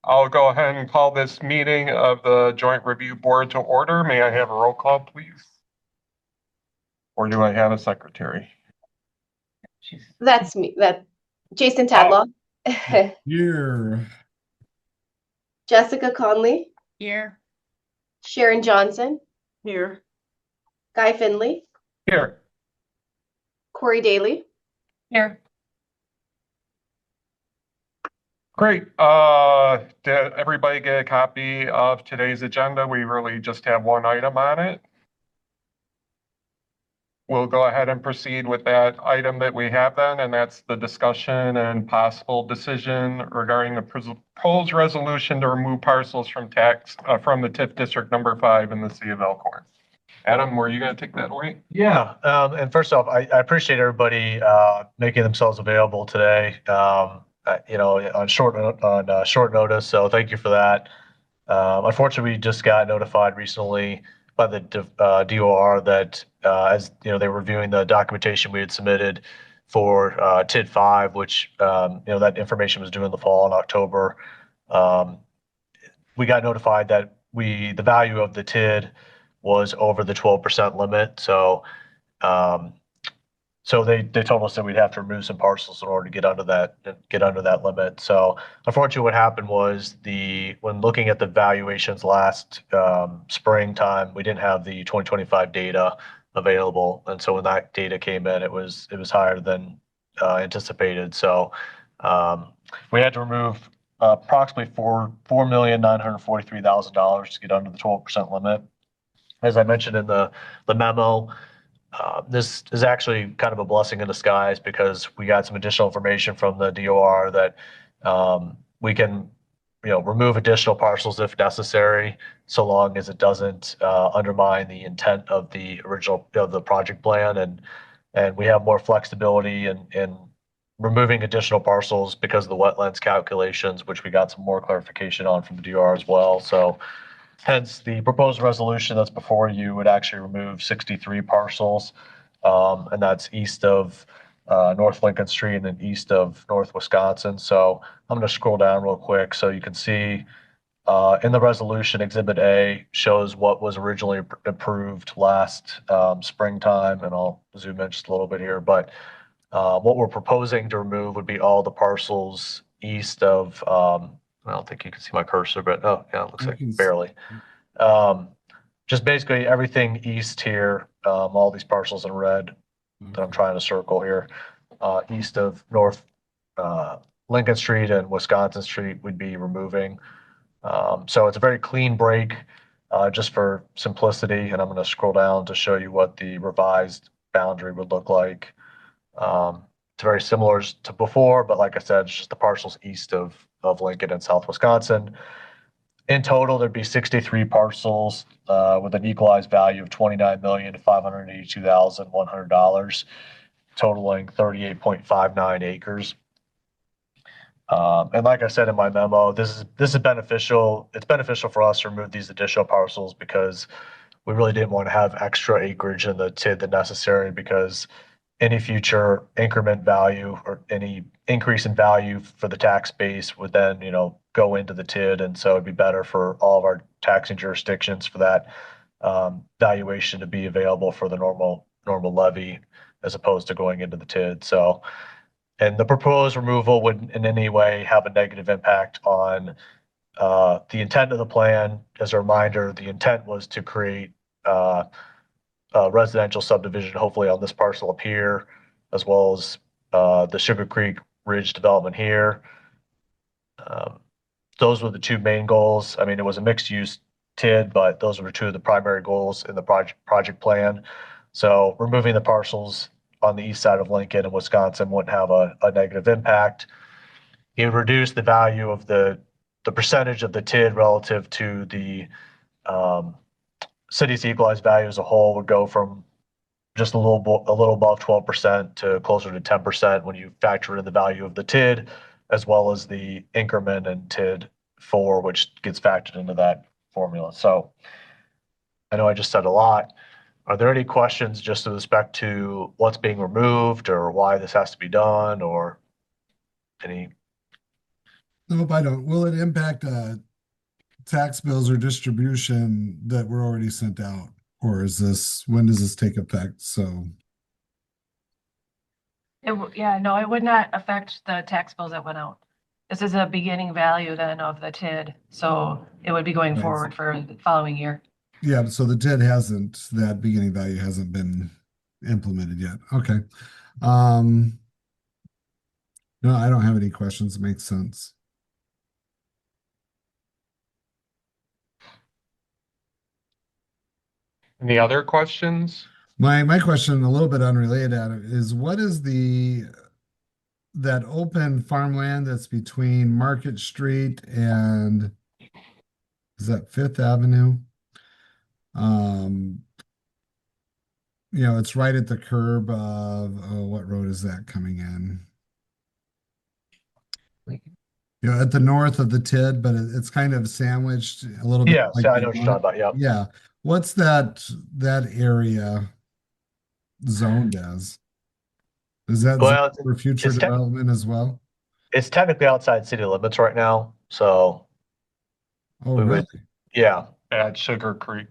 I'll go ahead and call this meeting of the Joint Review Board to order. May I have a roll call, please? Or do I have a secretary? That's me. Jason Oh, Tadlaw. Here. Jessica Conley. Here. Sharon Johnson. Here. Guy Finley. here. Corey Daly. Here. Great. Did everybody get a copy of today's agenda? We really just have one item on it. We'll go ahead and proceed with that item that we have then, and that's the discussion and possible decision regarding the proposed resolution to remove parcels from from the TIF District Number 5 in the city of Elkhorn. Adam, were you going to take that away? Yeah, and first off, I appreciate everybody making themselves available today. On short notice. So thank you for that. Unfortunately, we just got notified recently by the DOR that as they were reviewing the documentation we had submitted for TID 5, which that information was due in the fall in October. We got notified that the value of the TID was over the 12% limit. So they told us that we'd have to remove some parcels in order to get under that limit. So unfortunately, what happened was when looking at the valuations last springtime, we didn't have the 2025 data available, and so when that data came in, it was higher than anticipated. So we had to remove approximately $4,943,000 to get under the 12% limit. As I mentioned in the memo, this is actually kind of a blessing in disguise because we got some additional information from the DOR that we can, remove additional parcels if necessary, so long as it doesn't undermine the intent of the original of the project plan, and we have more flexibility in removing additional parcels because of the wetlands calculations, which we got some more clarification on from the DOR as well. So hence, the proposed resolution that's before you would actually remove 63 parcels, and that's east of North Lincoln Street and then east of North Wisconsin. So I'm going to scroll down real quick so you can see in the resolution, Exhibit A shows what was originally approved last springtime, and I'll zoom in just a little bit here. But what we're proposing to remove would be all the parcels east of I don't think you can see my cursor, but oh yeah, it looks like barely. Just basically everything east here, all these parcels in red that I'm trying to circle here, east of North Lincoln Street and Wisconsin Street would be removing. So it's a very clean break, just for simplicity. And I'm going to scroll down to show you what the revised boundary would look like. It's very similar to before, but like I said, it's just the parcels east of Lincoln and South Wisconsin. In total, there'd be 63 parcels with an equalized value of $29,582,100, totaling 38.59 acres. And like I said in my memo, this is beneficial. It's beneficial for us to remove these additional parcels because we really didn't want to have extra acreage in the TID than necessary, because any future increment value or any increase in value for the tax base would then, go into the TID. And so it'd be better for all of our taxing jurisdictions for that valuation to be available for the normal levy as opposed to going into the TID. So, and the proposed removal wouldn't in any way have a negative impact on the intent of the plan. As a reminder, the intent was to create residential subdivision, hopefully on this parcel up here, as well as the Sugar Creek Ridge development here. Those were the two main goals. I mean, it was a mixed use TID, but those were two of the primary goals in the project plan. So removing the parcels on the east side of Lincoln and Wisconsin wouldn't have a negative impact. It would reduce the value of the percentage of the TID relative to the city's equalized value as a whole would go from just a little above 12% to closer to 10% when you factor in the value of the TID, as well as the increment in TID 4, which gets factored into that formula. So I know I just said a lot. Are there any questions just with respect to what's being removed or why this has to be done, or any? Nope, I don't. Will it impact tax bills or distribution that were already sent out? Or when does this take effect? So, Yeah, no, it would not affect the tax bills that went out. This is a beginning value then of the TID, so it would be going Right. forward for the following year. yeah, so that beginning value hasn't been implemented yet. Okay. No, I don't have any questions. It makes sense. Any other questions? My question, a little bit unrelated, Adam, is what is that open farmland that's between Market Street and is that Fifth Avenue? Um, it's right at the curb of what road is that coming in? At the north of the TID, but it's kind of sandwiched a little bit Yeah, like so I know what you're talking about. Yeah. yeah. What's that area zoned as? Is that zoned Well, for future it's, tec- development as well? it's technically outside city limits right now. So Oh, we really? would, yeah. At Sugar Creek.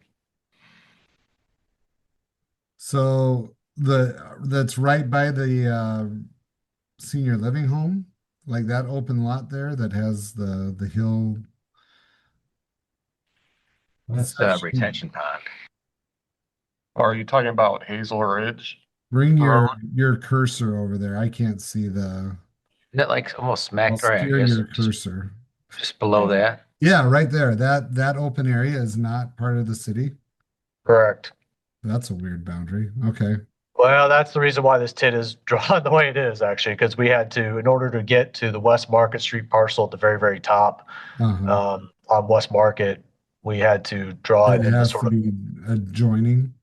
So that's right by the senior living home, like that open lot there that has the hill. That's the retention pond. Or are you talking about Hazel Ridge? Bring Road? your cursor over there. I can't see Isn't it like almost I'll smack right, I steer guess, your just, cursor. just below that? Yeah, right there. That open area is not part of the city. Correct. That's a weird boundary. Okay. Well, that's the reason why this TID is drawn the way it is, actually, because we had to, in order to get to the West Market Street parcel at the very, very top, Uh-huh. on West Market, we had to draw it It into has sort to of, be adjoining.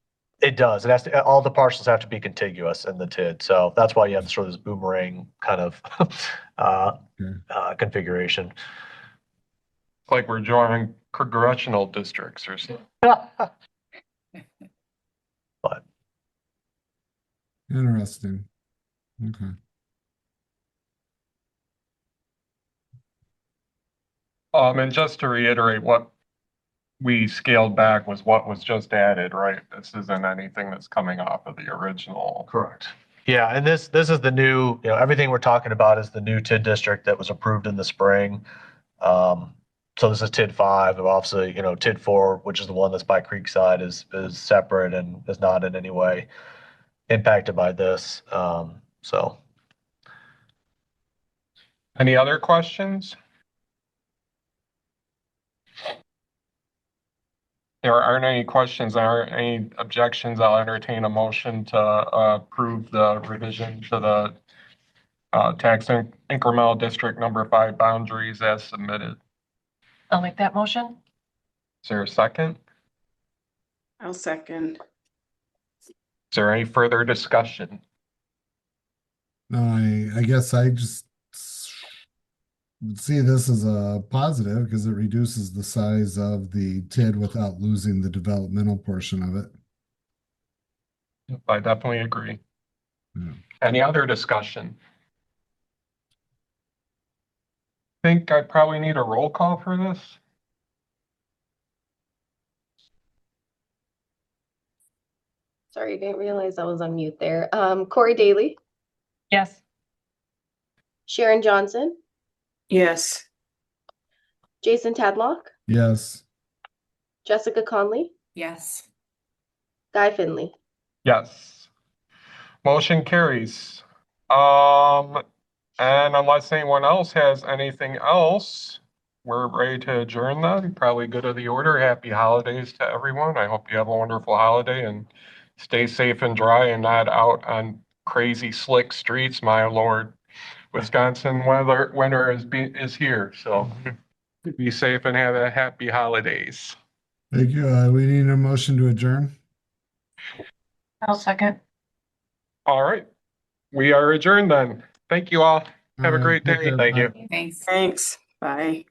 it does. It has to, all the parcels have to be contiguous in the TID. So that's why you have sort of this boomerang kind of Okay. configuration. Like we're drawing congressional districts or something. But Interesting. Okay. And just to reiterate, what we scaled back was what was just added, right? This isn't anything that's coming off of the original. correct. Yeah, and this is the new, everything we're talking about is the new TID district that was approved in the spring. So this is TID 5, and obviously, TID 4, which is the one that's by Creekside, is separate and is not in any way impacted by this. So Any other questions? There aren't any questions, there aren't any objections. I'll entertain a motion to approve the revision to the tax incremental district number 5 boundaries as submitted. I'll make that motion. Is there a second? I'll second. Is there any further discussion? No, I guess I just see this as a positive because it reduces the size of the TID without losing the developmental portion of it. I definitely agree. Yeah. Any other discussion? Think I probably need a roll call for this. Sorry, I didn't realize I was on mute there. Corey Daly, Yes. Sharon Johnson, Yes. Jason Tadlock, Yes. Jessica Conley, Yes. Guy Finley. Yes. Motion carries. And unless anyone else has anything else, we're ready to adjourn then. Probably good of the order. Happy holidays to everyone. I hope you have a wonderful holiday and stay safe and dry and not out on crazy slick streets. My Lord, Wisconsin winter is here, so be safe and have a happy holidays. Thank you. We need a motion to adjourn. I'll second. All right, we are adjourned then. Thank you all. Have a All right, great take day. care. thank Bye. you. Thanks. Thanks. Bye.